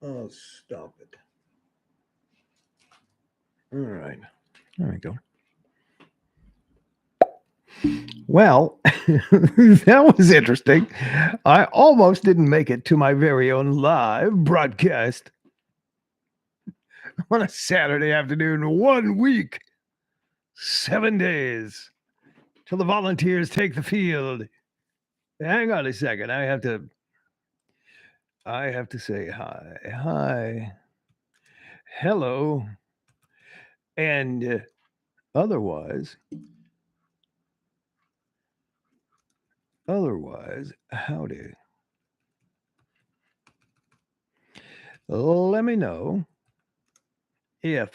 Oh, stop it. All right. There we go. Well, that was interesting. I almost didn't make it to my very own live broadcast on a Saturday afternoon, 1 week, 7 days till the Volunteers take the field. Hang on a second. I have to say hi. Hi. Hello. And otherwise, howdy. Let me know if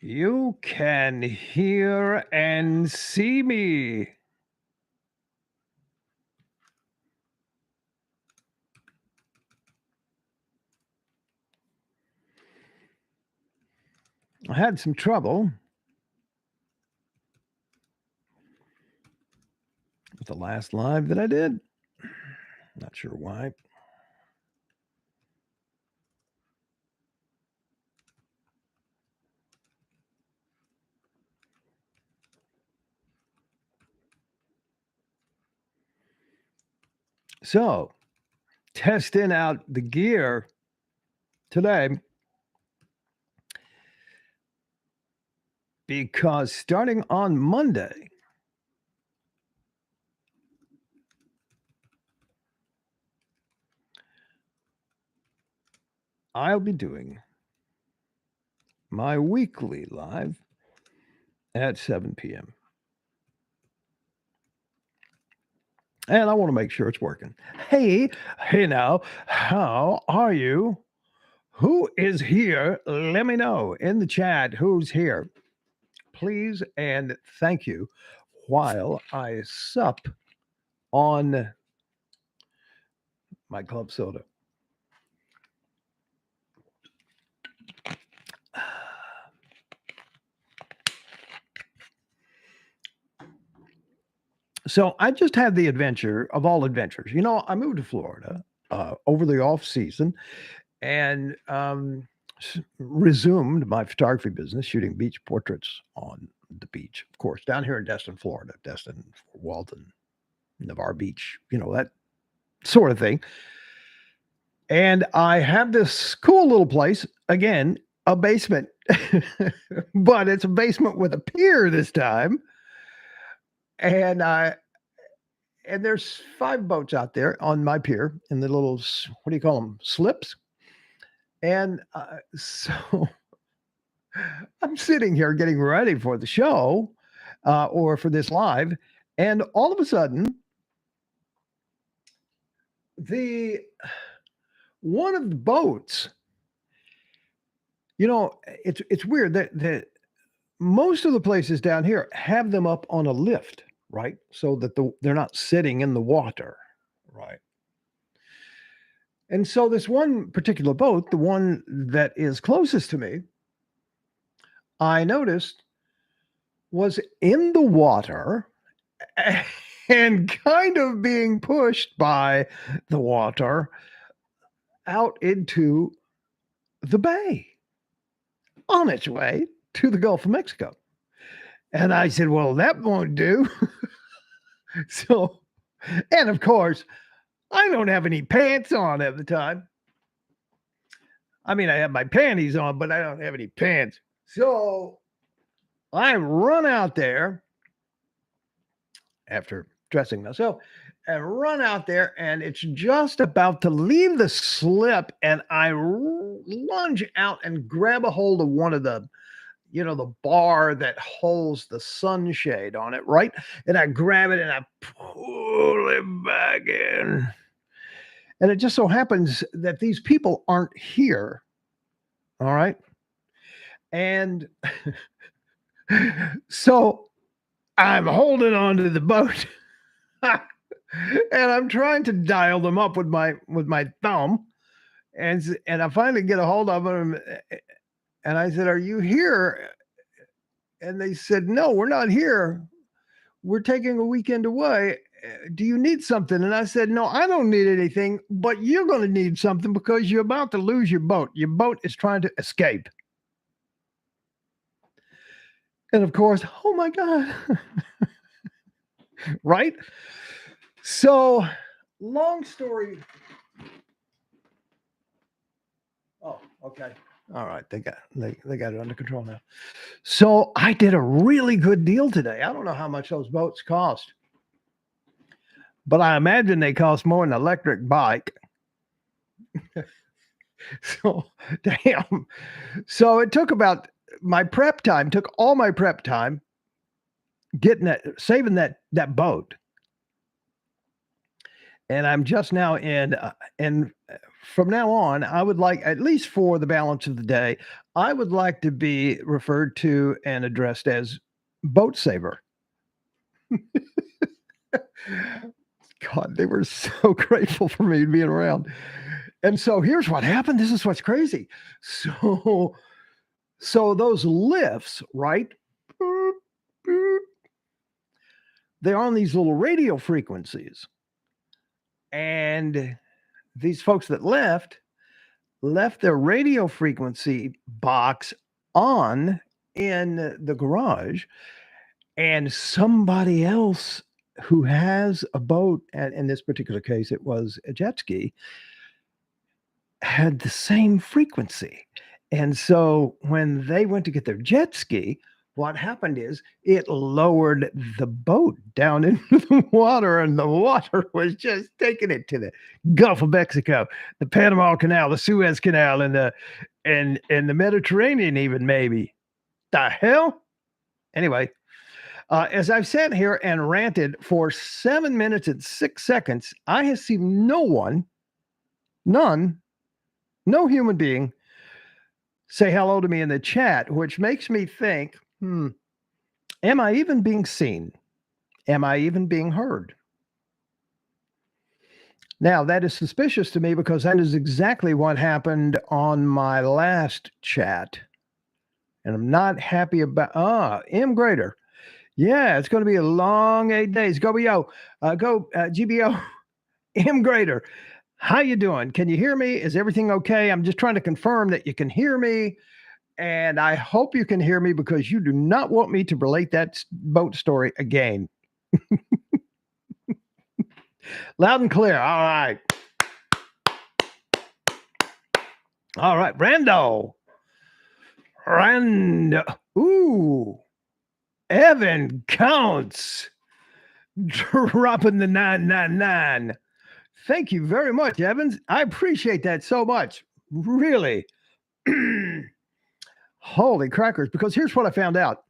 you can hear and see me. I had some trouble with the last live that I did. Not sure why. So, testing out the gear today because starting on Monday, I'll be doing my weekly live at 7 p.m. And I want to make sure it's working. Hey now, how are you? Who is here? Let me know in the chat who's here. Please and thank you while I sup on my club soda. So I just had the adventure of all adventures. I moved to Florida over the off season and resumed my photography business, shooting beach portraits on the beach, of course, down here in Destin, Florida, Destin, Walton, Navarre Beach, that sort of thing. And I have this cool little place, again, a basement, but it's a basement with a pier this time. And there's 5 boats out there on my pier in the little, what do you call them, slips? And so I'm sitting here getting ready for the show or for this live, and all of a sudden, one of the boats, it's weird that most of the places down here have them up on a lift, right? So that they're not sitting in the water, right? And so this one particular boat, the one that is closest to me, I noticed was in the water and kind of being pushed by the water out into the bay on its way to the Gulf of Mexico. And I said, well, that won't do. So, and of course, I don't have any pants on at the time. I mean, I have my panties on, but I don't have any pants. So I run out there after dressing myself and run out there, and it's just about to leave the slip, and I lunge out and grab a hold of one of the bar that holds the sunshade on it, right? And I grab it and I pull it back in. And it just so happens that these people aren't here. All right. And so I'm holding on to the boat and I'm trying to dial them up with my thumb. And I finally get a hold of them. And I said, are you here? And they said, no, we're not here. We're taking a weekend away. do you need something? And I said, no, I don't need anything, but you're going to need something because you're about to lose your boat. Your boat is trying to escape. And of course, oh my God. Right? So, long story. Oh, okay. All right. They got it under control now. So I did a really good deal today. I don't know how much those boats cost, but I imagine they cost more than an electric bike. So damn. So it took about my prep time, took all my prep time getting saving that boat. And I'm just now in, and from now on, I would like, at least for the balance of the day, I would like to be referred to and addressed as boat saver. God, they were so grateful for me being around. And so here's what happened. This is what's crazy. So those lifts, right? Boop, boop, they're on these little radio frequencies. And these folks that left their radio frequency box on in the garage, and somebody else who has a boat, and in this particular case it was a jet ski, had the same frequency. And so when they went to get their jet ski, what happened is it lowered the boat down into the water, and the water was just taking it to the Gulf of Mexico, the Panama Canal, the Suez Canal, and the Mediterranean, even maybe. The hell? Anyway, as I've sat here and ranted for 7 minutes and 6 seconds, I have seen no one, none, no human being say hello to me in the chat, which makes me think, am I even being seen? Am I even being heard? Now, that is suspicious to me because that is exactly what happened on my last chat. And I'm not happy about, M Greater. Yeah, it's going to be a long 8 days. Go, GBO, M Greater. How you doing? Can you hear me? Is everything okay? I'm just trying to confirm that you can hear me. And I hope you can hear me because you do not want me to relate that boat story again. Loud and clear. All right. All right. Rando. Ooh. Evan Counts. Dropping the 999. Thank you very much, Evans. I appreciate that so much. Really. Holy crackers. Because here's what I found out.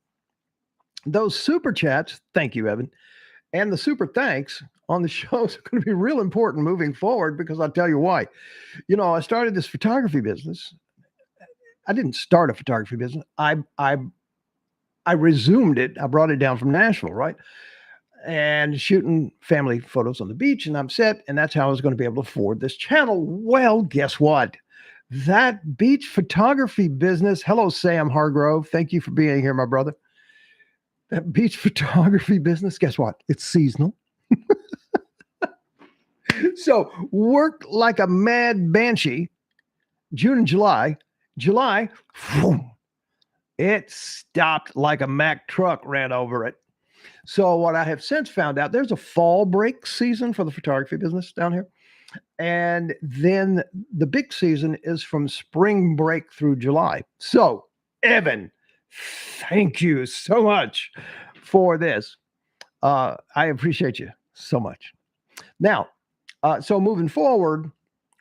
Those super chats, thank you, Evan, and the super thanks on the shows are going to be real important moving forward, because I'll tell you why. I started this photography business. I didn't start a photography business. I resumed it. I brought it down from Nashville, right? And shooting family photos on the beach, and I'm set. And that's how I was going to be able to afford this channel. Well, guess what? That beach photography business. Hello, Sam Hargrove. Thank you for being here, my brother. That beach photography business, guess what? It's seasonal. So worked like a mad banshee. June and July, boom, it stopped like a Mack truck ran over it. So what I have since found out, there's a fall break season for the photography business down here. And then the big season is from spring break through July. So, Evan, thank you so much for this. I appreciate you so much. Now, so moving forward,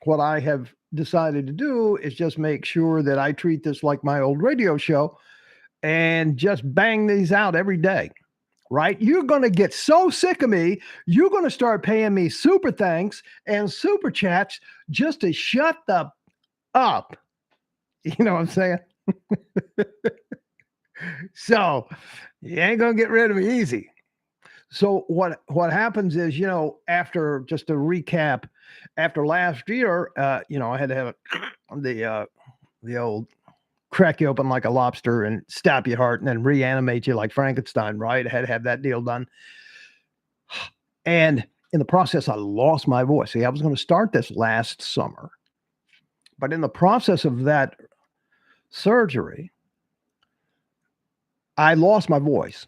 what I have decided to do is just make sure that I treat this like my old radio show and just bang these out every day. Right? You're going to get so sick of me. You're going to start paying me super thanks and super chats just to shut the up. You know what I'm saying? So you ain't going to get rid of me easy. So what happens is, after, just to recap, after last year, I had to have the old crack you open like a lobster and stop your heart and then reanimate you like Frankenstein, right? I had to have that deal done. And in the process, I lost my voice. See, I was going to start this last summer, but in the process of that surgery, I lost my voice.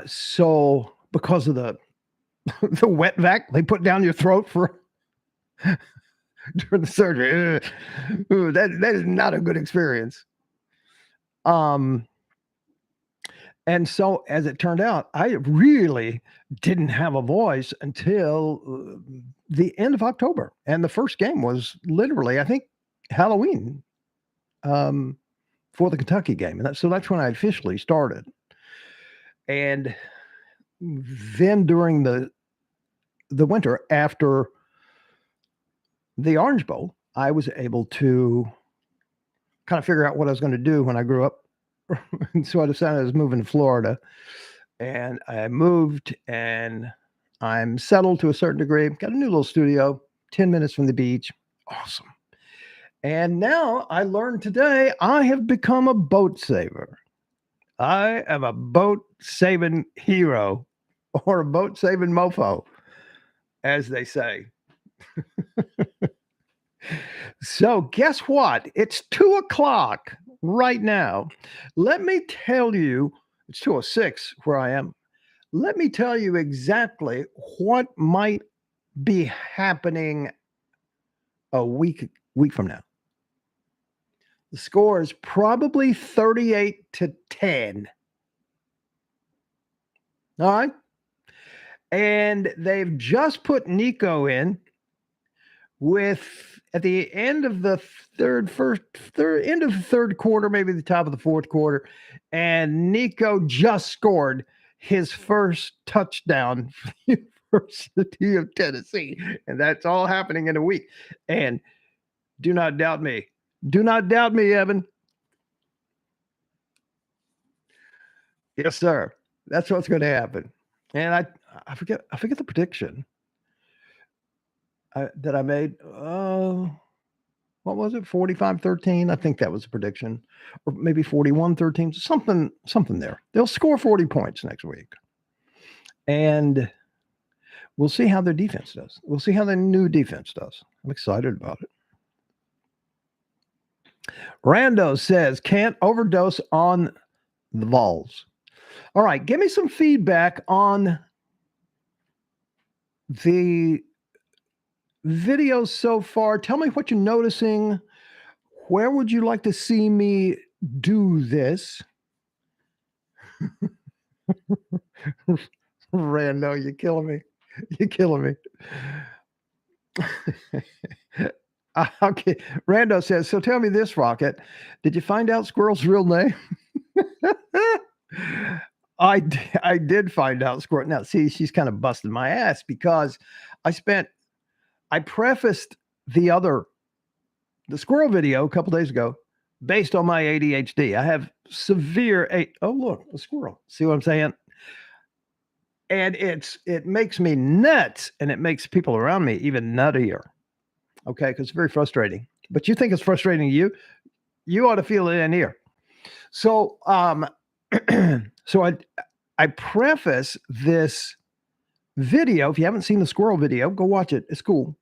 So because of the the wet vac they put down your throat for during the surgery, that is not a good experience. Um, and so as it turned out, I really didn't have a voice until the end of October, and the first game was literally, I think, Halloween um, for the Kentucky game, and that's when I officially started. And then during the winter after the Orange Bowl, I was able to kind of figure out what I was going to do when I grew up. And so I decided I was moving to Florida, and I moved, and I'm settled to a certain degree. Got a new little studio, 10 minutes from the beach. Awesome. And now I learned today I have become a boat saver. I am a boat saving hero, or a boat saving mofo, as they say. So guess what? It's 2 o'clock right now. Let me tell you, it's 2:06 where I am. Let me tell you exactly what might be happening a week from now. The score is probably 38-10. All right. And they've just put Nico in with at the end of the end of the third quarter, maybe the top of the fourth quarter, and Nico just scored his first touchdown for the University of Tennessee, and that's all happening in a week. And do not doubt me. Do not doubt me, Evan. Yes, sir. That's what's going to happen. And I forget the prediction that I made. What was it? 45-13. I think that was a prediction, or maybe 41-13. Something there. They'll score 40 points next week, and we'll see how their defense does. We'll see how the new defense does. I'm excited about it. Rando says can't overdose on the Vols. All right, give me some feedback on the videos so far. Tell me what you're noticing. Where would you like to see me do this? Rando, you're killing me. You're killing me. Okay. Rando says, so tell me this, Rocket. Did you find out Squirrel's real name? I did find out Squirrel. Now, see, she's kind of busted my ass because I prefaced the Squirrel video a couple days ago based on my ADHD. I have severe oh, look, a squirrel. See what I'm saying? And it makes me nuts, and it makes people around me even nuttier. Okay, because it's very frustrating. But you think it's frustrating to you? You ought to feel it in here. So, so I preface this video. If you haven't seen the squirrel video, go watch it. It's cool.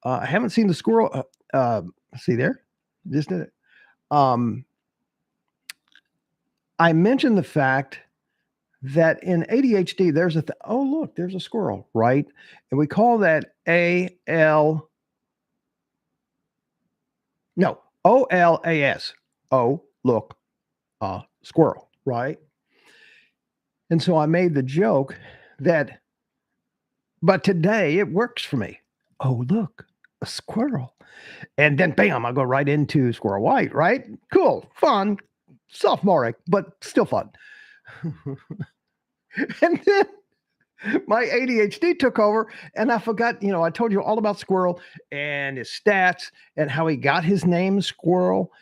I haven't seen the squirrel. See there? Just did it. I mentioned the fact that in ADHD, there's oh, look, there's a squirrel, right? And we call that OLAS. Oh, look, squirrel, right? And so I made the joke that, but today it works for me. Oh, look, a squirrel. And then bam, I go right into Squirrel White, right? Cool, fun, sophomoric, but still fun. And then my ADHD took over, and I forgot, I told you all about Squirrel and his stats and how he got his name, Squirrel.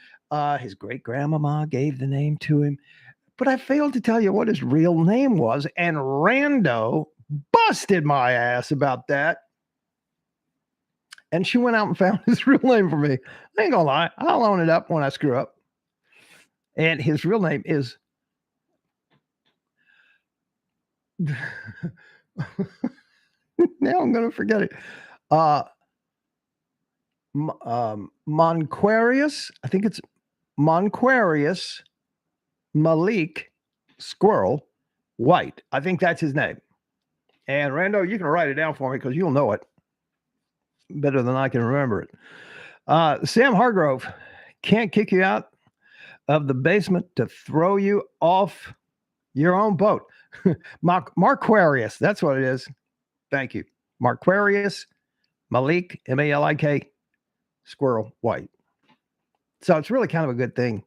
His great grandmama gave the name to him, but I failed to tell you what his real name was. And Rando busted my ass about that. And she went out and found his real name for me. I ain't gonna lie, I'll own it up when I screw up. And his real name is Now I'm going to forget it. Uh, Monquarius, I think it's Monquarius Malik Squirrel White. I think that's his name. And Rando, you can write it down for me because you'll know it better than I can remember it. Sam Hargrove can't kick you out of the basement to throw you off your own boat. Marquarius, that's what it is. Thank you. Marquarius Malik, Malik, Squirrel White. So it's really kind of a good thing.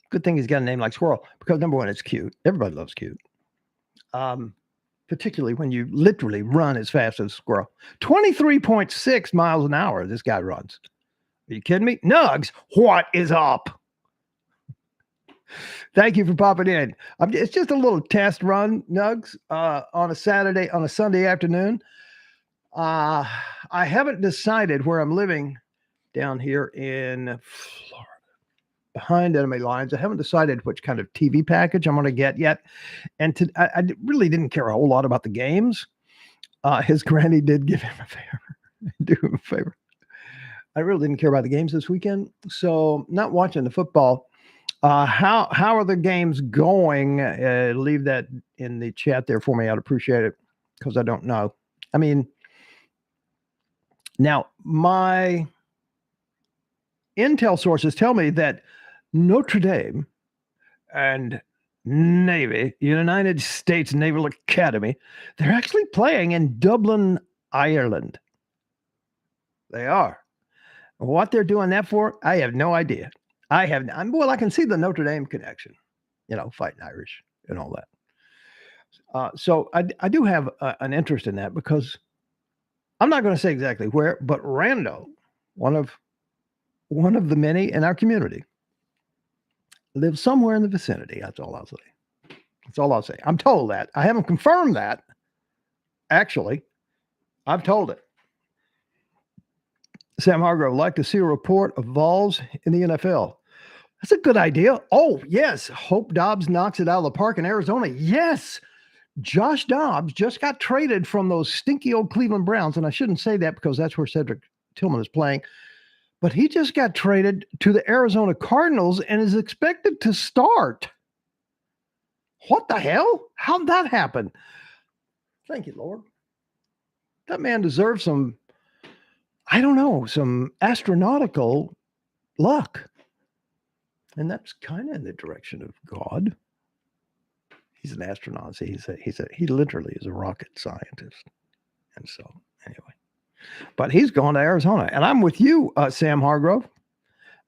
Good thing he's got a name like Squirrel because number one, it's cute. Everybody loves cute. Particularly when you literally run as fast as a squirrel. 23.6 miles an hour this guy runs. Are you kidding me? Nugs, what is up? Thank you for popping in. It's just a little test run, Nugs, on a Sunday afternoon. I haven't decided where I'm living down here in Florida, behind enemy lines. I haven't decided which kind of TV package I'm going to get yet. And I really didn't care a whole lot about the games. His granny did give him a favor. Do him a favor. I really didn't care about the games this weekend. So not watching the football. How are the games going? Leave that in the chat there for me. I'd appreciate it because I don't know. I mean, now my intel sources tell me that Notre Dame and Navy, United States Naval Academy, they're actually playing in Dublin, Ireland. They are. What they're doing that for, I have no idea. I can see the Notre Dame connection, fighting Irish and all that. So I do have an interest in that because I'm not going to say exactly where, but Rando, one of the many in our community, lives somewhere in the vicinity. That's all I'll say. That's all I'll say. I'm told that. I haven't confirmed that. Actually, I've told it. Sam Hargrove, like to see a report of Vols in the NFL. That's a good idea. Oh, yes. Hope Dobbs knocks it out of the park in Arizona. Yes. Josh Dobbs just got traded from those stinky old Cleveland Browns. And I shouldn't say that because that's where Cedric Tillman is playing. But he just got traded to the Arizona Cardinals and is expected to start. What the hell? How'd that happen? Thank you, Lord. That man deserves some astronautical luck. And that's kind of in the direction of God. He's an astronaut. He literally is a rocket scientist. And so, anyway. But he's going to Arizona. And I'm with you, Sam Hargrove.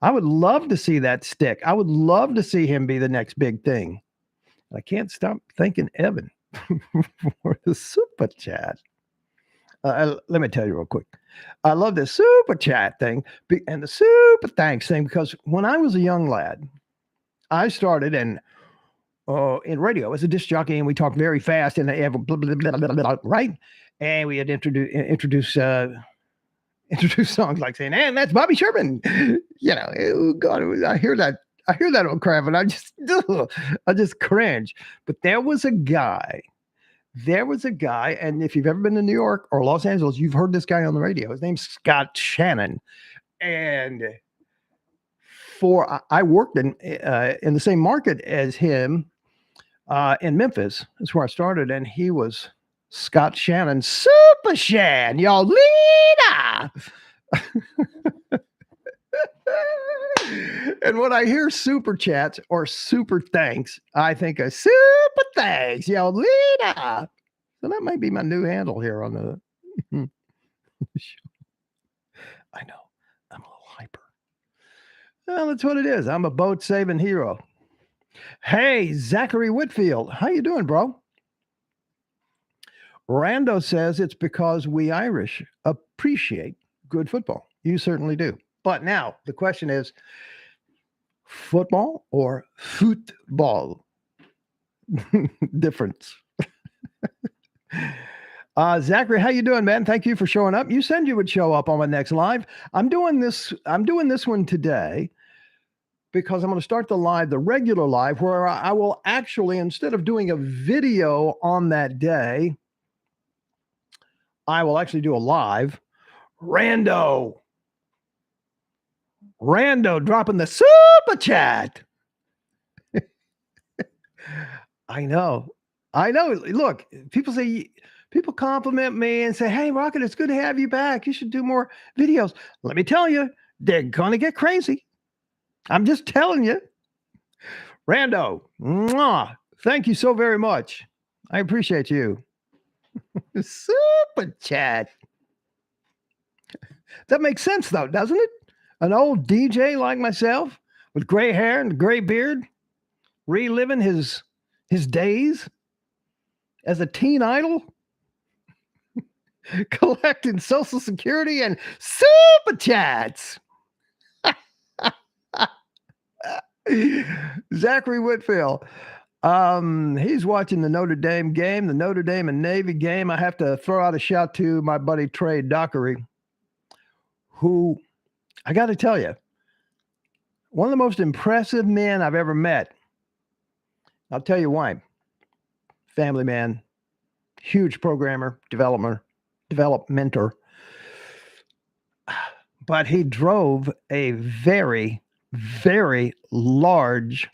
I would love to see that stick. I would love to see him be the next big thing. I can't stop thanking Evan for the super chat. Let me tell you real quick. I love this super chat thing and the super thanks thing because when I was a young lad, I started in radio as a disc jockey, and we talked very fast, and they have blah, blah, blah, blah, blah, right? And we had introduce songs like saying, "And that's Bobby Sherman." Oh God, I hear that old crap, and I just cringe. But there was a guy, and if you've ever been to New York or Los Angeles, you've heard this guy on the radio. His name's Scott Shannon, and I worked in the same market as him in Memphis. That's where I started, and he was Scott Shannon, Super Shan, y'all leader. And when I hear super chats or super thanks, I think of super thanks, y'all leader. So that might be my new handle here on the show. I know, I'm a little hyper. Well, that's what it is. I'm a boat saving hero. Hey, Zachary Whitfield, how you doing, bro? Rando says it's because we Irish appreciate good football. You certainly do. But now the question is, football or football? Difference. Zachary, how you doing, man? Thank you for showing up. You said you would show up on my next live. I'm doing this one today because I'm going to start the regular live, where I will actually, instead of doing a video on that day, I will actually do a live. Rando dropping the super chat. I know. Look, people compliment me and say, "Hey, Rocket, it's good to have you back. You should do more videos." Let me tell you, they're going to get crazy. I'm just telling you. Rando, mwah, thank you so very much. I appreciate you. Super chat. That makes sense, though, doesn't it? An old DJ like myself with gray hair and a gray beard, reliving his days as a teen idol, collecting Social Security and super chats. Zachary Whitfield. He's watching the Notre Dame game, the Notre Dame and Navy game. I have to throw out a shout to my buddy Trey Dockery, who, I got to tell you, one of the most impressive men I've ever met. I'll tell you why. Family man, huge programmer, developmentor. But he drove a very, very large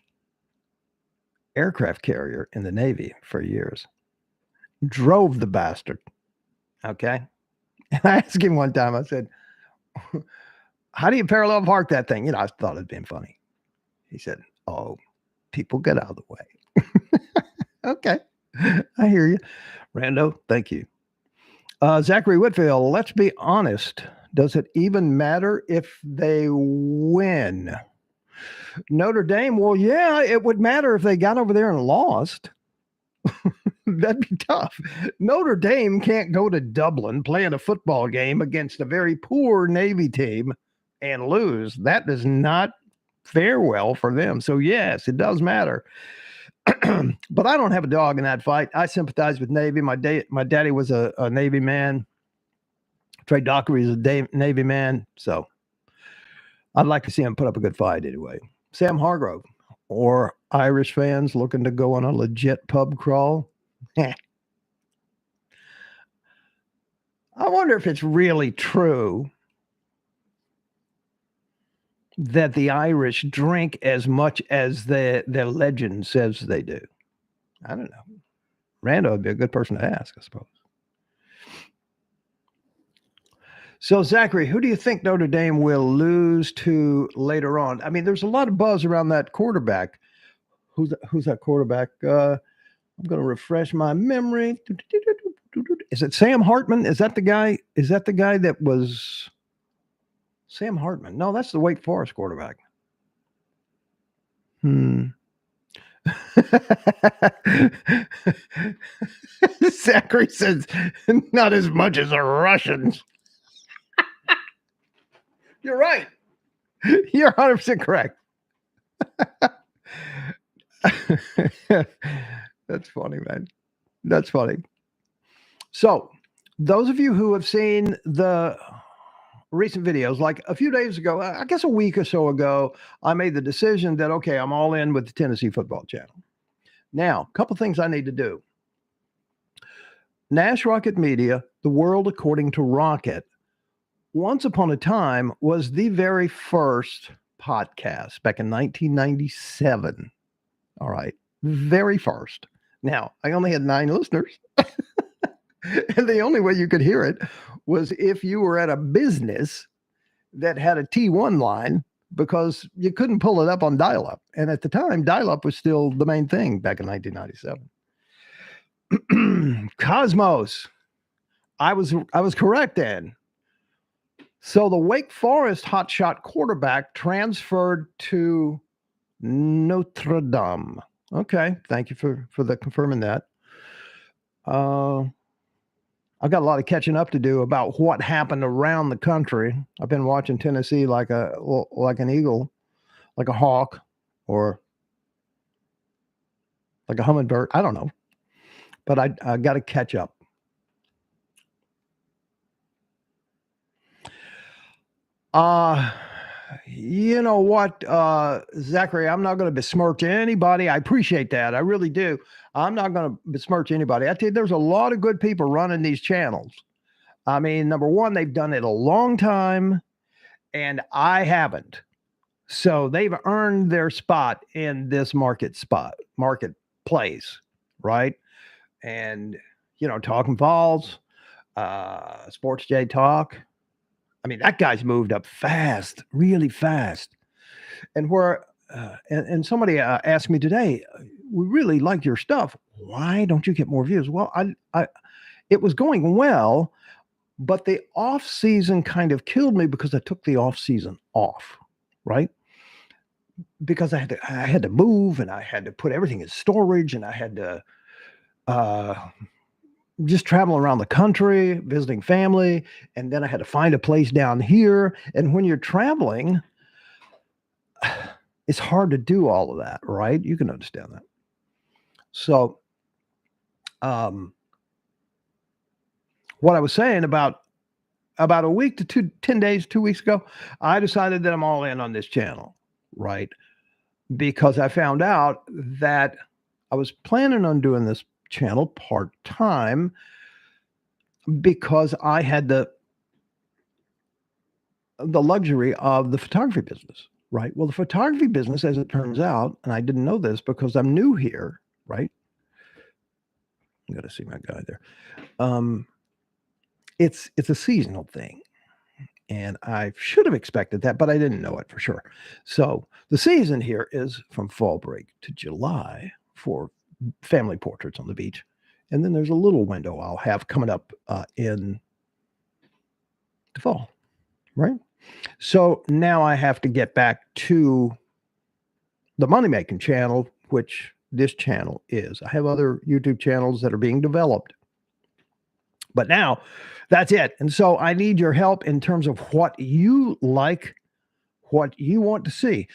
aircraft carrier in the Navy for years. Drove the bastard. Okay. And I asked him one time, I said, "How do you parallel park that thing?" You know, I thought it'd been funny. He said, "Oh, people get out of the way." Okay. I hear you. Rando, thank you. Zachary Whitfield, let's be honest. Does it even matter if they win? Notre Dame, well, yeah, it would matter if they got over there and lost. That'd be tough. Notre Dame can't go to Dublin playing a football game against a very poor Navy team and lose. That does not fare well for them. So, yes, it does matter. But I don't have a dog in that fight. I sympathize with Navy. My daddy was a Navy man. Trey Dockery is a Navy man. So I'd like to see him put up a good fight anyway. Sam Hargrove, or Irish fans looking to go on a legit pub crawl. I wonder if it's really true that the Irish drink as much as their legend says they do. I don't know. Rando would be a good person to ask, I suppose. So, Zachary, who do you think Notre Dame will lose to later on? I mean, there's a lot of buzz around that quarterback. Who's that quarterback? I'm going to refresh my memory. Is it Sam Hartman? Is that the guy? Is that the guy that was Sam Hartman? No, that's the Wake Forest quarterback. Zachary says, not as much as the Russians. You're right. You're 100% correct. That's funny, man. That's funny. So, those of you who have seen the recent videos, like a few days ago, I guess a week or so ago, I made the decision that, okay, I'm all in with the Tennessee Football Channel. Now, a couple things I need to do. Nash Rocket Media, The World According to Rocket, once upon a time was the very first podcast back in 1997. All right. Very first. Now, I only had 9 listeners. And the only way you could hear it was if you were at a business that had a T1 line, because you couldn't pull it up on dial-up. And at the time, dial-up was still the main thing back in 1997. Cosmos. I was correct then. So the Wake Forest hotshot quarterback transferred to Notre Dame. Okay, thank you for confirming that. I've got a lot of catching up to do about what happened around the country. I've been watching Tennessee like an eagle, like a hawk, or like a hummingbird. I don't know, but I got to catch up. You know what, Zachary, I'm not going to besmirch anybody. I appreciate that. I really do. I'm not going to besmirch anybody. I tell you, there's a lot of good people running these channels. I mean, number one, they've done it a long time, and I haven't. So they've earned their spot in this marketplace, right? And talking Vols, Sports J Talk. I mean, that guy's moved up fast, really fast. And and somebody asked me today, we really like your stuff. Why don't you get more views? Well, it was going well, but the off season kind of killed me because I took the off season off, right? Because I had to move and I had to put everything in storage and I had to just travel around the country, visiting family, and then I had to find a place down here. And when you're traveling, it's hard to do all of that, right? You can understand that. So, what I was saying about a week to 10 days, 2 weeks ago, I decided that I'm all in on this channel, right? Because I found out that I was planning on doing this channel part-time because I had the luxury of the photography business, right? Well, the photography business, as it turns out, and I didn't know this because I'm new here, right? I got to see my guy there. It's a seasonal thing. And I should have expected that, but I didn't know it for sure. So the season here is from fall break to July for family portraits on the beach. And then there's a little window I'll have coming up in the fall, right? So now I have to get back to the money-making channel, which this channel is. I have other YouTube channels that are being developed. But now that's it. And so I need your help in terms of what you like, what you want to see.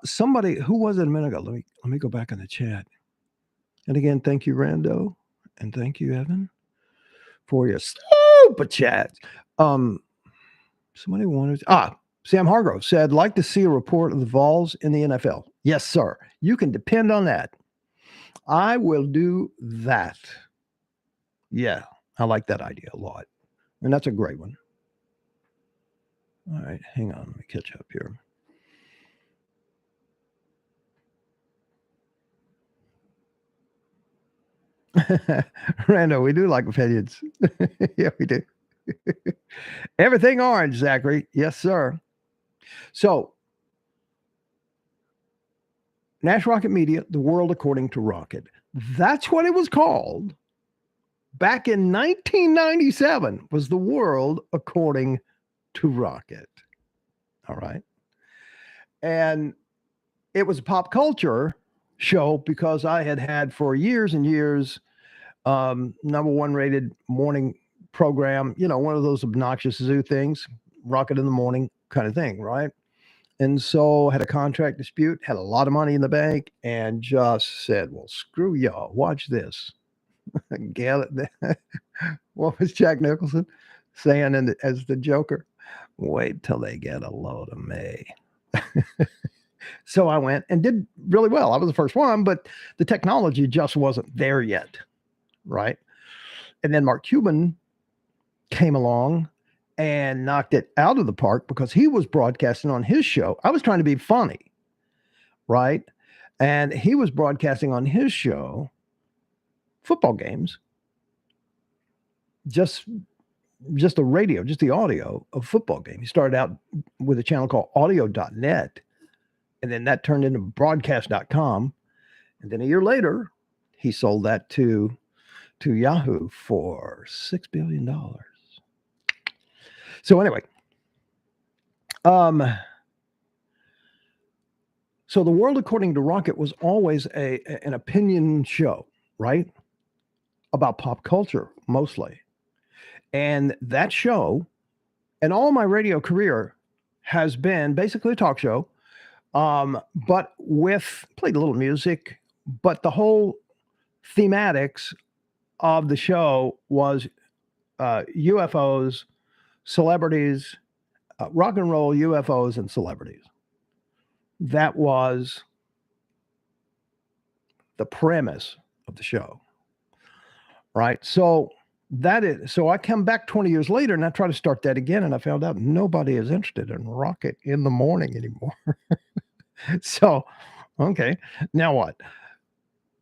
Somebody, who was it a minute ago? Let me go back in the chat. And again, thank you, Rando. And thank you, Evan, for your super chat. Somebody wanted Sam Hargrove said, like to see a report of the Vols in the NFL. Yes, sir. You can depend on that. I will do that. Yeah, I like that idea a lot. And that's a great one. All right, hang on. Let me catch up here. Rando, we do like opinions. Yeah, we do. Everything orange, Zachary. Yes, sir. So, Nash Rocket Media, The World According to Rocket. That's what it was called. Back in 1997 was The World According to Rocket. All right. And it was a pop culture show because I had for years and years number one rated morning program, one of those obnoxious zoo things, Rocket in the Morning kind of thing, right? And so had a contract dispute, had a lot of money in the bank, and just said, well, screw y'all, watch this. What was Jack Nicholson saying as the Joker? Wait till they get a load of me. So I went and did really well. I was the first one, but the technology just wasn't there yet, right? And then Mark Cuban came along and knocked it out of the park because he was broadcasting on his show. I was trying to be funny, right? And he was broadcasting on his show football games, just the radio, just the audio of football game. He started out with a channel called audio.net, and then that turned into broadcast.com. And then a year later, he sold that to Yahoo for $6 billion. So anyway, so The World According to Rocket was always an opinion show, right? About pop culture, mostly. And that show, and all my radio career, has been basically a talk show, but played a little music, but the whole thematics of the show was UFOs, celebrities, rock and roll, UFOs, and celebrities. That was the premise of the show, right? So I come back 20 years later and I try to start that again, and I found out nobody is interested in Rocket in the Morning anymore. So, okay, now what?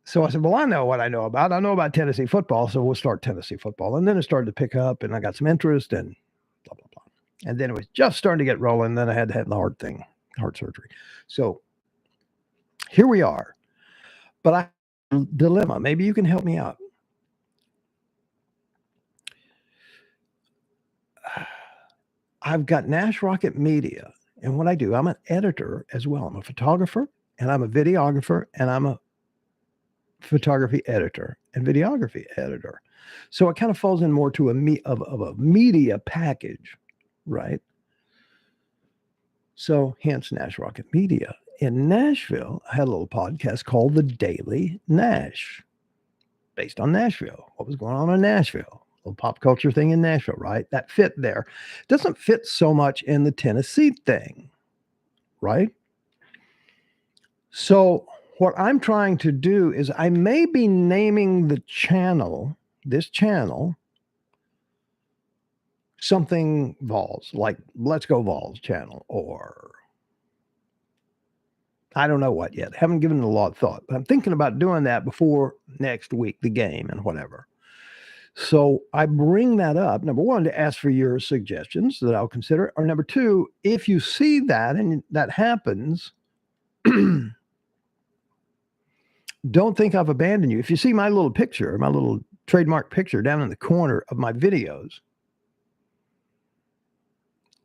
So I said, well, I know what I know about. I know about Tennessee football, so we'll start Tennessee football. And then it started to pick up, and I got some interest, and blah, blah, blah. And then it was just starting to get rolling. Then I had to have the heart surgery. So here we are. But I have a dilemma. Maybe you can help me out. I've got Nash Rocket Media, and what I do, I'm an editor as well. I'm a photographer, and I'm a videographer, and I'm a photography editor and videography editor. So it kind of falls in more to a media package, right? So hence Nash Rocket Media. In Nashville, I had a little podcast called The Daily Nash, based on Nashville. What was going on in Nashville? A little pop culture thing in Nashville, right? That fit there. Doesn't fit so much in the Tennessee thing, right? So what I'm trying to do is I may be naming this channel, something Vols, like Let's Go Vols channel, or I don't know what yet. Haven't given it a lot of thought, but I'm thinking about doing that before next week, the game and whatever. So I bring that up, number one, to ask for your suggestions that I'll consider, or number two, if you see that and that happens, don't think I've abandoned you. If you see my little picture, my little trademark picture down in the corner of my videos,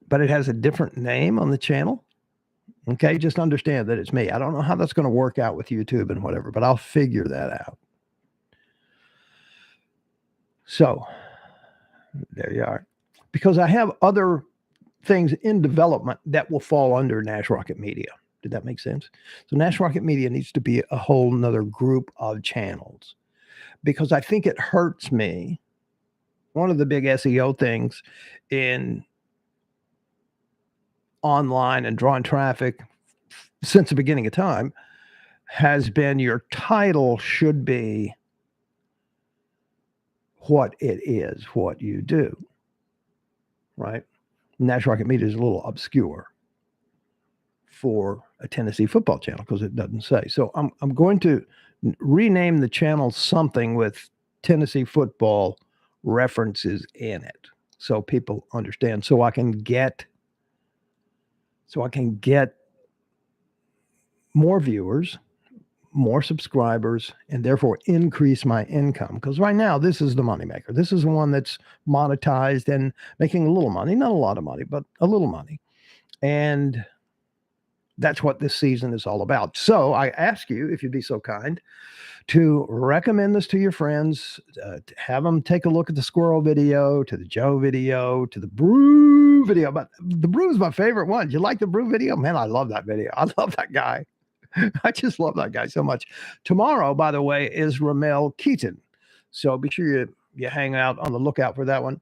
but it has a different name on the channel, okay, just understand that it's me. I don't know how that's going to work out with YouTube and whatever, but I'll figure that out. So there you are. Because I have other things in development that will fall under Nash Rocket Media. Did that make sense? So Nash Rocket Media needs to be a whole nother group of channels, because I think it hurts me. One of the big SEO things in online and drawing traffic since the beginning of time has been your title should be what it is, what you do, right? Nash Rocket Media is a little obscure for a Tennessee football channel because it doesn't say. So I'm going to rename the channel something with Tennessee football references in it, so people understand, so I can get more viewers, more subscribers, and therefore increase my income. Because right now, this is the moneymaker. This is the one that's monetized and making a little money, not a lot of money, but a little money. And that's what this season is all about. So I ask you, if you'd be so kind, to recommend this to your friends, to have them take a look at the squirrel video, to the Joe video, to the brew video. But the brew is my favorite one. Do you like the brew video? Man, I love that video. I love that guy. I just love that guy so much. Tomorrow, by the way, is Ramel Keaton. So be sure you hang out on the lookout for that one.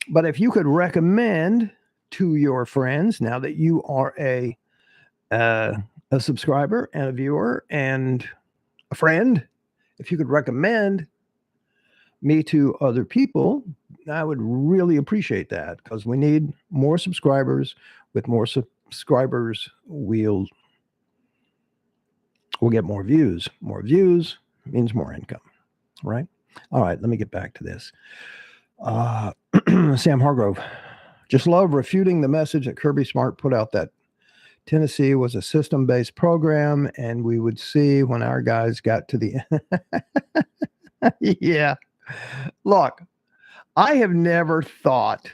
But if you could recommend to your friends, now that you are a subscriber and a viewer and a friend, if you could recommend me to other people, I would really appreciate that, because we need more subscribers. With more subscribers, we'll get more views. More views means more income, right? All right, let me get back to this. Sam Hargrove, just love refuting the message that Kirby Smart put out that Tennessee was a system-based program, and we would see when our guys got to the yeah. Look, I have never thought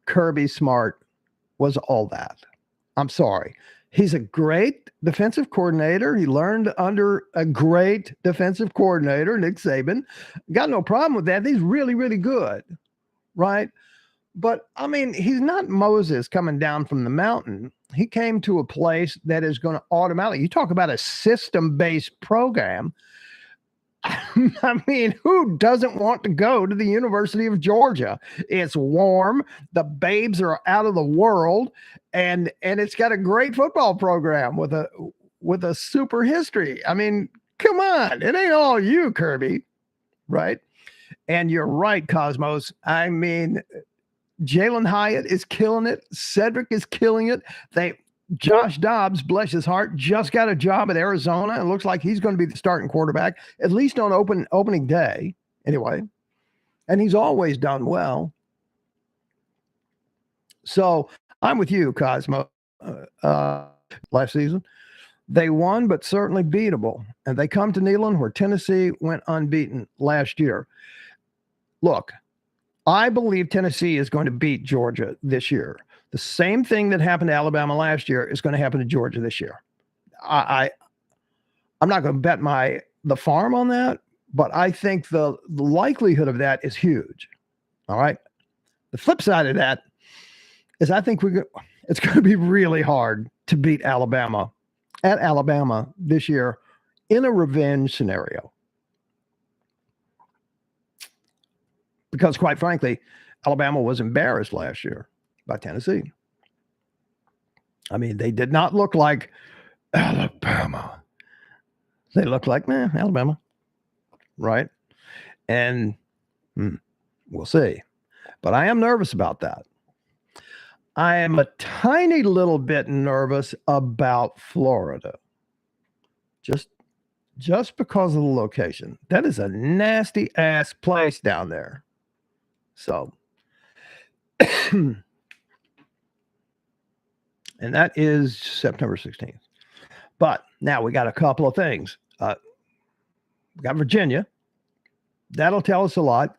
Kirby Smart was all that. I'm sorry. He's a great defensive coordinator. He learned under a great defensive coordinator, Nick Saban. Got no problem with that. He's really, really good, right? But, I mean, he's not Moses coming down from the mountain. He came to a place that is going to automatically, you talk about a system-based program. I mean, who doesn't want to go to the University of Georgia? It's warm, the babes are out of the world, and it's got a great football program with a super history. I mean, come on, it ain't all you, Kirby, right? And you're right, Cosmos. I mean, Jalen Hyatt is killing it. Cedric is killing it. Josh Dobbs, bless his heart, just got a job at Arizona. It looks like he's going to be the starting quarterback, at least on opening day, anyway. And he's always done well. So I'm with you, Cosmo. Last season, they won, but certainly beatable. And they come to Neyland, where Tennessee went unbeaten last year. Look, I believe Tennessee is going to beat Georgia this year. The same thing that happened to Alabama last year is going to happen to Georgia this year. I'm not going to bet the farm on that, but I think the likelihood of that is huge. All right. The flip side of that is I think it's going to be really hard to beat Alabama at Alabama this year in a revenge scenario. Because quite frankly, Alabama was embarrassed last year by Tennessee. I mean, they did not look like Alabama. They looked like, Alabama. Right? And we'll see. But I am nervous about that. I am a tiny little bit nervous about Florida. Just because of the location. That is a nasty ass place down there. So, and that is September 16th. But now we got a couple of things. We got Virginia. That'll tell us a lot.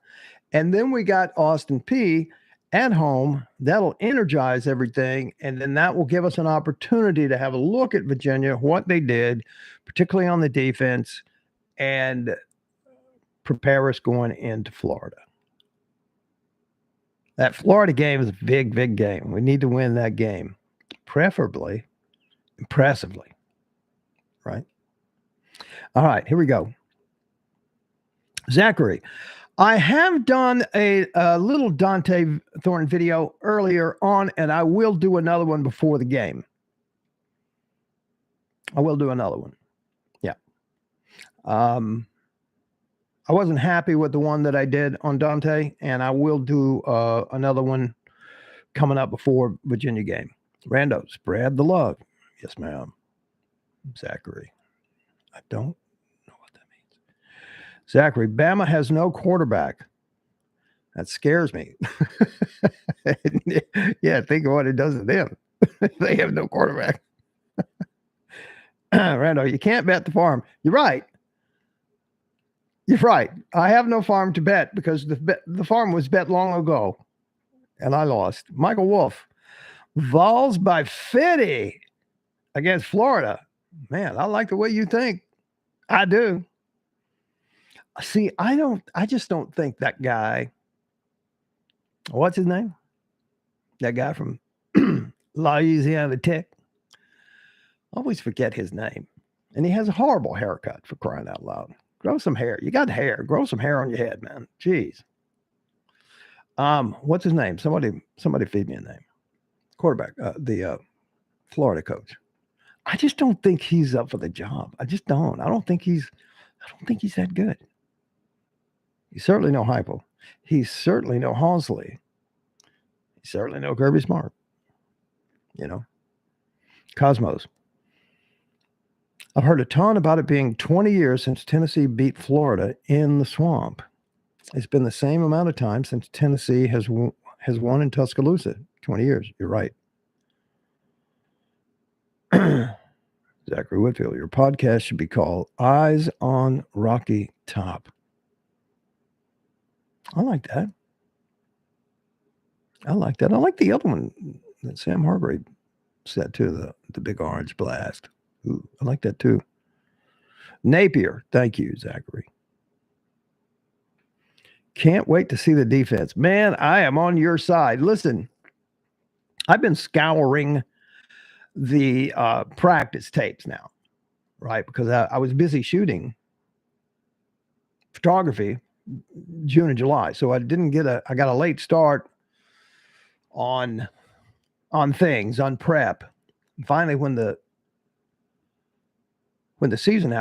And then we got Austin Peay at home. That'll energize everything. And then that will give us an opportunity to have a look at Virginia, what they did, particularly on the defense, and prepare us going into Florida. That Florida game is a big, big game. We need to win that game, preferably, impressively, right? All right, here we go. Zachary, I have done a little Dante Thornton video earlier on, and I will do another one before the game. I will do another one. Yeah. I wasn't happy with the one that I did on Dante, and I will do another one coming up before Virginia game. Rando, spread the love. Yes, ma'am. Zachary, I don't know what that means. Zachary, Bama has no quarterback. That scares me. Yeah, think of what it does to them. They have no quarterback. Rando, you can't bet the farm. You're right. You're right. I have no farm to bet because the farm was bet long ago, and I lost. Michael Wolf, Vols by 50 against Florida. Man, I like the way you think. I do. See, I just don't think that guy, what's his name? That guy from Louisiana Tech. I always forget his name. And he has a horrible haircut, for crying out loud. Grow some hair. You got hair. Grow some hair on your head, man. Jeez. What's his name? Somebody feed me a name. Quarterback, the Florida coach. I just don't think he's up for the job. I just don't. I don't think he's that good. He's certainly no Heupel. He's certainly no Halsley. He's certainly no Kirby Smart. You know. Cosmos. I've heard a ton about it being 20 years since Tennessee beat Florida in the Swamp. It's been the same amount of time since Tennessee has won in Tuscaloosa. 20 years. You're right. Zachary Whitfield, your podcast should be called Eyes on Rocky Top. I like that. I like the other one that Sam Hargrave said too, the Big Orange Blast. Ooh, I like that too. Napier. Thank you, Zachary. Can't wait to see the defense. Man, I am on your side. Listen, I've been scouring the practice tapes now, right? Because I was busy shooting photography June and July. So I got a late start on things, on prep. And finally, when the season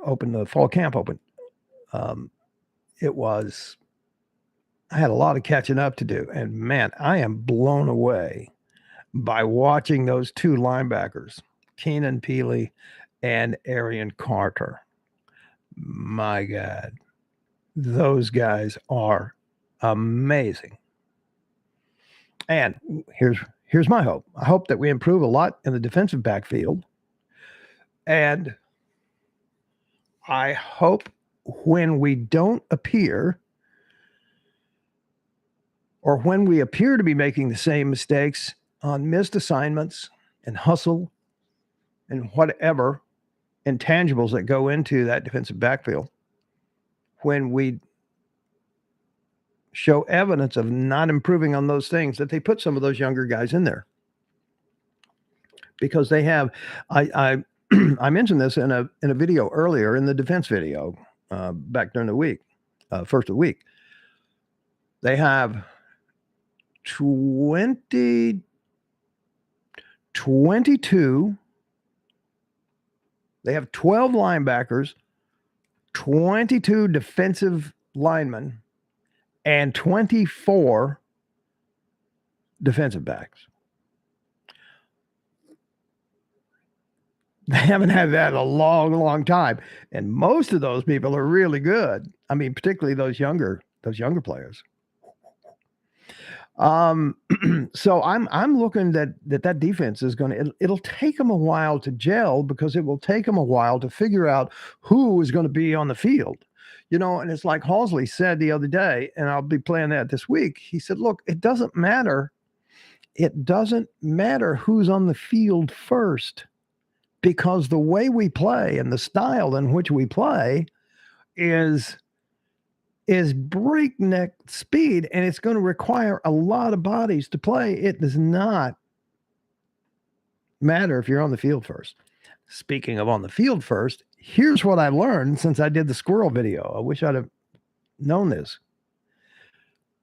opened, the fall camp opened, I had a lot of catching up to do. And man, I am blown away by watching those two linebackers, Keenan Peely and Arian Carter. My God, those guys are amazing. And here's my hope. I hope that we improve a lot in the defensive backfield. And I hope when we don't appear, or when we appear to be making the same mistakes on missed assignments and hustle and whatever intangibles that go into that defensive backfield, when we show evidence of not improving on those things, that they put some of those younger guys in there. Because they have, I mentioned this in a video earlier, in the defense video, back during the week, first of the week. They have 22. They have 12 linebackers, 22 defensive linemen, and 24 defensive backs. They haven't had that in a long, long time. And most of those people are really good. I mean, particularly those younger players. So I'm looking that defense is it'll take them a while to gel, because it will take them a while to figure out who is going to be on the field. And it's like Halsley said the other day, and I'll be playing that this week. He said, look, it doesn't matter. It doesn't matter who's on the field first, because the way we play and the style in which we play is breakneck speed, and it's going to require a lot of bodies to play. It does not matter if you're on the field first. Speaking of on the field first, here's what I learned since I did the squirrel video. I wish I'd have known this.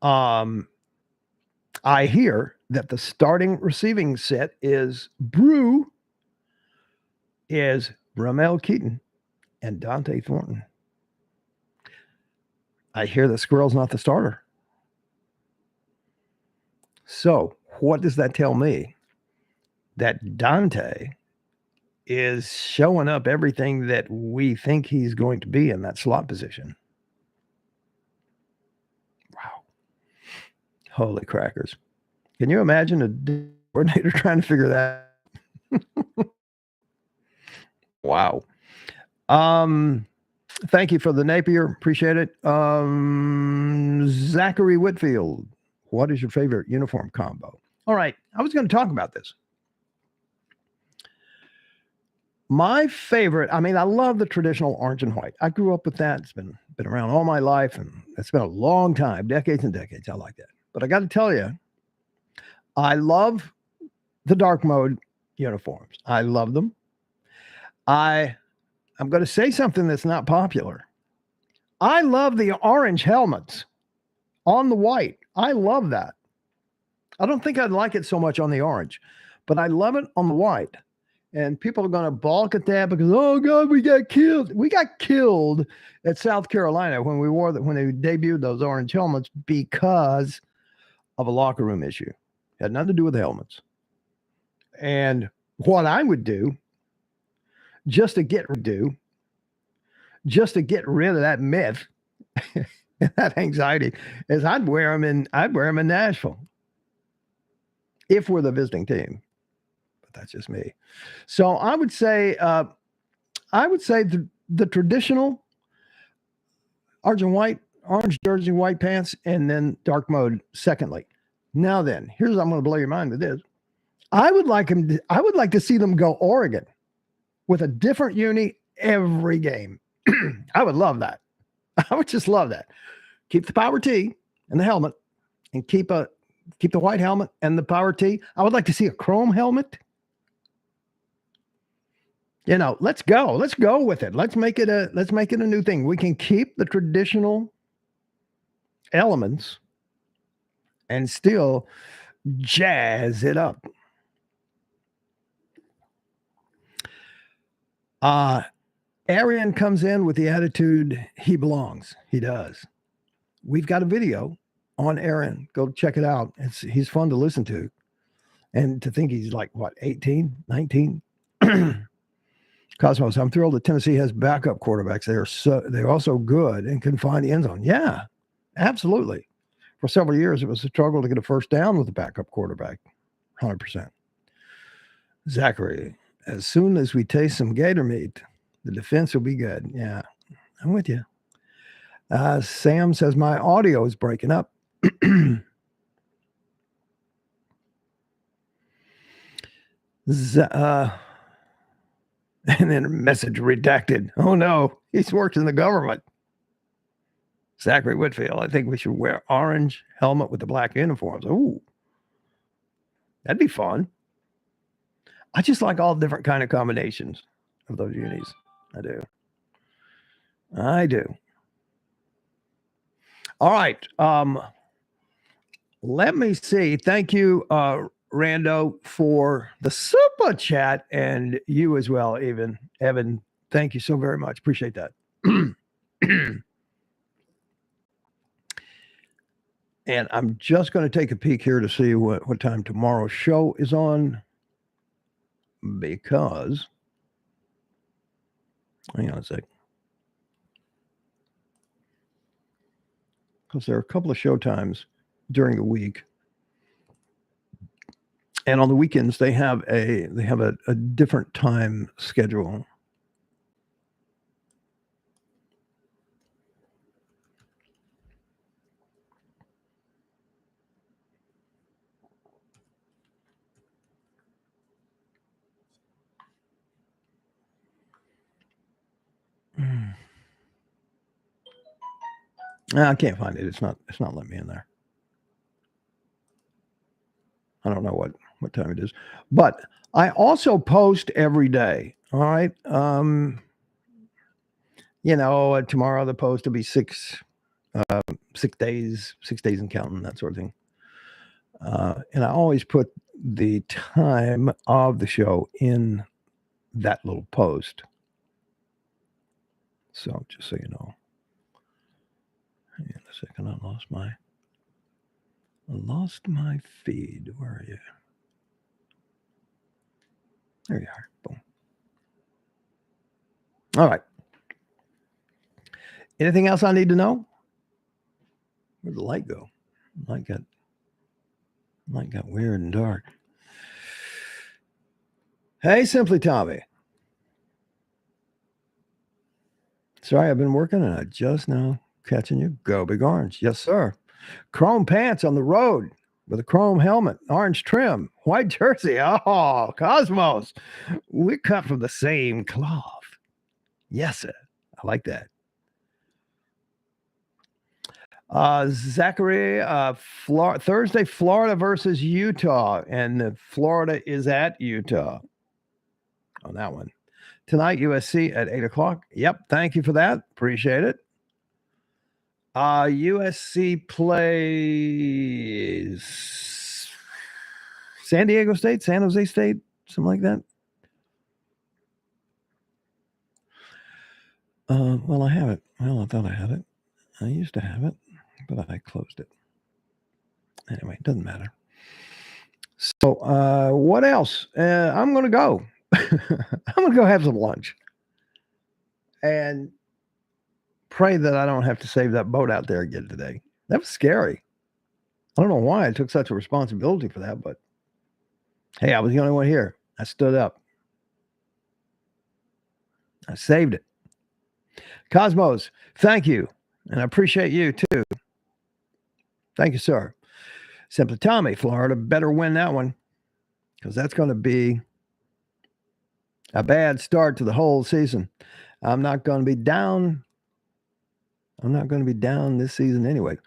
I hear that the starting receiving set is Ramel Keaton and Dante Thornton. I hear that Squirrel's not the starter. So what does that tell me? That Dante is showing up everything that we think he's going to be in that slot position. Wow. Holy crackers. Can you imagine a coordinator trying to figure that out? Wow. Thank you for the Napier. Appreciate it. Zachary Whitfield, what is your favorite uniform combo? All right. I was going to talk about this. My favorite, I love the traditional orange and white. I grew up with that. It's been around all my life, and it's been a long time, decades and decades. I like that. But I got to tell you, I love the dark mode uniforms. I love them. I'm going to say something that's not popular. I love the orange helmets on the white. I love that. I don't think I'd like it so much on the orange, but I love it on the white. And people are going to balk at that because, oh God, we got killed. We got killed at South Carolina when they debuted those orange helmets because of a locker room issue. It had nothing to do with the helmets. And what I would do, just to get rid of that myth, that anxiety, is I'd wear them in Nashville if we're the visiting team. But that's just me. So I would say the traditional orange jersey, white pants, and then dark mode secondly. Now then, I'm going to blow your mind with this. I would like to see them go Oregon with a different uni every game. I would love that. I would just love that. Keep the power tee and the helmet, and keep the white helmet and the power tee. I would like to see a chrome helmet. Let's go. Let's go with it. Let's make it a new thing. We can keep the traditional elements and still jazz it up. Arian comes in with the attitude he belongs. He does. We've got a video on Aaron. Go check it out. He's fun to listen to. And to think he's like, what, 18, 19? Cosmos, I'm thrilled that Tennessee has backup quarterbacks. They're also good and can find the end zone. Yeah, absolutely. For several years, it was a struggle to get a first down with a backup quarterback. 100%. Zachary, as soon as we taste some gator meat, the defense will be good. Yeah, I'm with you. Sam says my audio is breaking up. And then message redacted. Oh no, he's worked in the government. Zachary Whitfield, I think we should wear orange helmet with the black uniforms. Ooh, that'd be fun. I just like all different kind of combinations of those unis. I do. All right. Let me see. Thank you, Rando, for the super chat, and you as well, Evan. Thank you so very much. Appreciate that. And I'm just going to take a peek here to see what time tomorrow's show is on, because hang on a sec. Because there are a couple of show times during the week, and on the weekends they have a different time schedule. I can't find it. It's not letting me in there. I don't know what time it is, but I also post every day. All right. Tomorrow the post will be 6 days and counting, that sort of thing. And I always put the time of the show in that little post. So just so you know. Hang on a second, I lost my feed. Where are you? There you are. Boom. All right. Anything else I need to know? Where'd the light go? Light got weird and dark. Hey, Simply Tommy. Sorry, I've been working and I just now catching you. Go Big Orange. Yes, sir. Chrome pants on the road with a chrome helmet, orange trim, white jersey. Oh, Cosmos. We're cut from the same cloth. Yes, sir. I like that. Zachary, Thursday, Florida versus Utah, and Florida is at Utah on that one. Tonight, USC at 8 o'clock. Yep, thank you for that. Appreciate it. USC plays San Diego State, San Jose State, something like that. Well, I have it. Well, I thought I had it. I used to have it, but I closed it. Anyway, it doesn't matter. So, what else? I'm going to go. I'm going to go have some lunch and pray that I don't have to save that boat out there again today. That was scary. I don't know why I took such a responsibility for that, but hey, I was the only one here. I stood up. I saved it. Cosmos, thank you. And I appreciate you too. Thank you, sir. Simply Tommy, Florida better win that one, because that's going to be a bad start to the whole season. I'm not going to be down. I'm not going to be down this season anyway.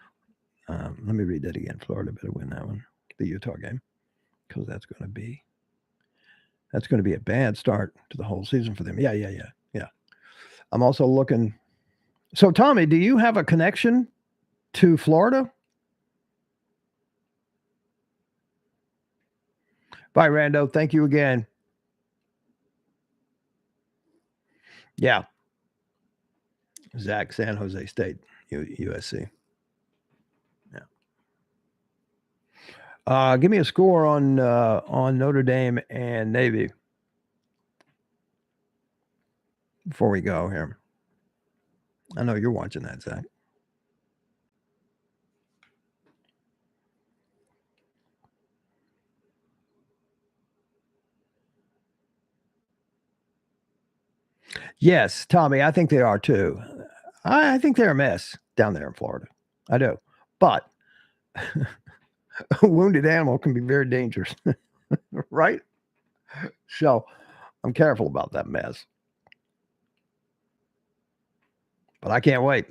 Let me read that again. Florida better win that one, the Utah game, because that's going to be That's going to be a bad start to the whole season for them. Yeah. I'm also looking. So, Tommy, do you have a connection to Florida? Bye, Rando. Thank you again. Yeah. Zach, San Jose State, USC. Yeah. Give me a score on Notre Dame and Navy before we go here. I know you're watching that, Zach. Yes, Tommy, I think they are too. I think they're a mess down there in Florida. I do. But a wounded animal can be very dangerous, right? So I'm careful about that mess. But I can't wait.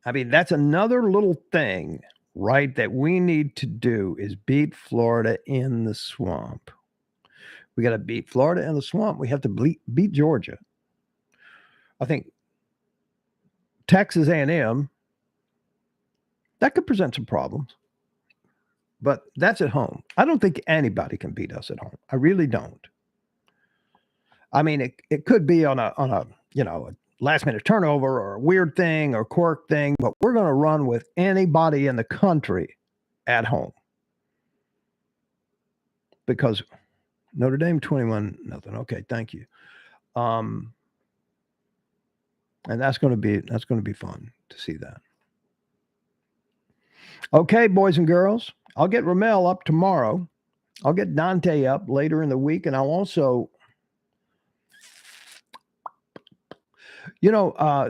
I mean, that's another little thing, right, that we need to do is beat Florida in the swamp. We got to beat Florida in the swamp. We have to beat Georgia. I think Texas A&M, that could present some problems. But that's at home. I don't think anybody can beat us at home. I really don't. I mean, it could be on a a last minute turnover or a weird thing or quirk thing, but we're going to run with anybody in the country at home because Notre Dame 21-0. Okay, thank you. And that's going to be fun to see that. Okay, boys and girls, I'll get Ramel up tomorrow. I'll get Dante up later in the week, and I'll also,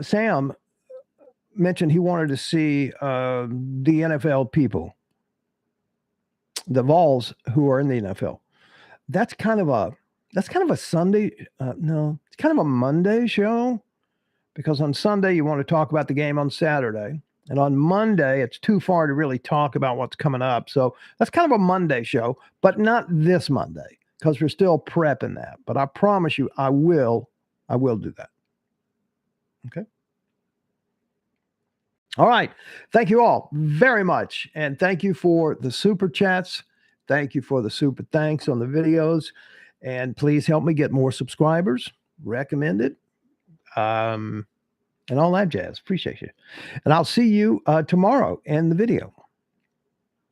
Sam mentioned he wanted to see the NFL people, the Vols who are in the NFL. That's kind of a Sunday. No, it's kind of a Monday show because on Sunday you want to talk about the game on Saturday, and on Monday it's too far to really talk about what's coming up. So that's kind of a Monday show, but not this Monday because we're still prepping that. But I promise you, I will do that. Okay. All right. Thank you all very much. And thank you for the super chats. Thank you for the super thanks on the videos. And please help me get more subscribers. Recommend it. And all that jazz. Appreciate you. And I'll see you tomorrow in the video.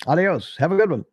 Adios. Have a good one.